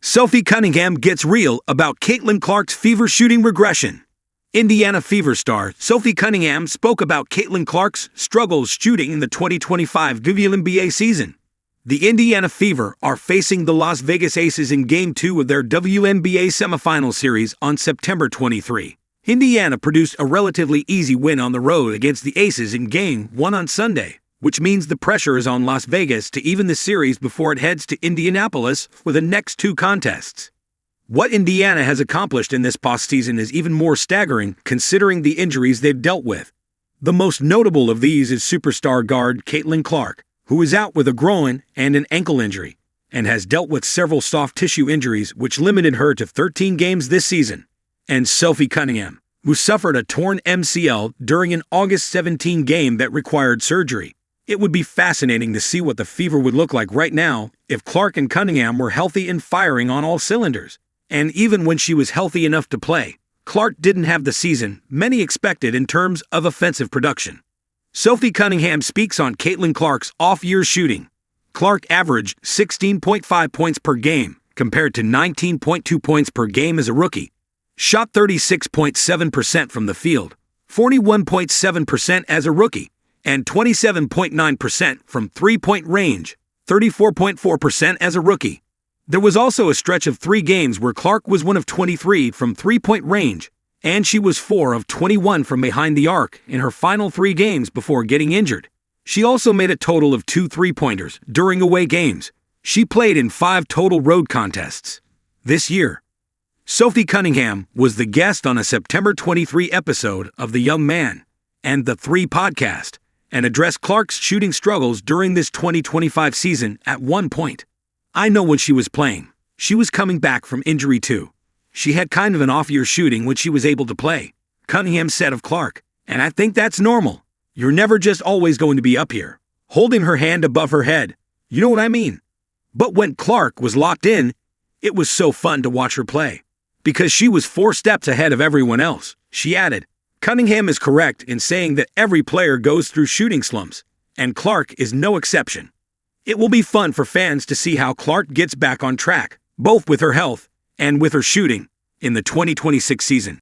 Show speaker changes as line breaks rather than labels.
Sophie Cunningham gets real about Caitlin Clark's fever shooting regression. Indiana Fever star Sophie Cunningham spoke about Caitlin Clark's struggles shooting in the 2025 WNBA season. The Indiana Fever are facing the Las Vegas Aces in Game 2 of their WNBA Semifinals series on September 23. Indiana produced a relatively easy win on the road against the Aces in Game 1 on Sunday, which means the pressure is on Las Vegas to even the series before it heads to Indianapolis for the next two contests. What Indiana has accomplished in this postseason is even more staggering considering the injuries they've dealt with. The most notable of these is superstar guard Caitlin Clark, who is out with a groin and an ankle injury, and has dealt with several soft tissue injuries which limited her to 13 games this season. And Sophie Cunningham, who suffered a torn MCL during an August 17 game that required surgery. It would be fascinating to see what the Fever would look like right now if Clark and Cunningham were healthy and firing on all cylinders. And even when she was healthy enough to play, Clark didn't have the season many expected in terms of offensive production. Sophie Cunningham speaks on Caitlin Clark's off-year shooting. Clark averaged 16.5 points per game compared to 19.2 points per game as a rookie. Shot 36.7% from the field, 41.7% as a rookie, and 27.9% from three-point range, 34.4% as a rookie. There was also a stretch of 3 games where Clark was 1 of 23 from three-point range, and she was 4 of 21 from behind the arc in her final 3 games before getting injured. She also made a total of 2 3-pointers during away games. She played in 5 total road contests this year. Sophie Cunningham was the guest on a September 23 episode of The Young Man and the 3 podcast, and addressed Clark's shooting struggles during this 2025 season at one point. "I know when she was playing. She was coming back from injury too. She had kind of an off-year shooting when she was able to play," Cunningham said of Clark, "and I think that's normal. You're never just always going to be up here, holding her hand above her head. You know what I mean? But when Clark was locked in, it was so fun to watch her play, because she was 4 steps ahead of everyone else," she added. Cunningham is correct in saying that every player goes through shooting slumps, and Clark is no exception. It will be fun for fans to see how Clark gets back on track, both with her health and with her shooting, in the 2026 season.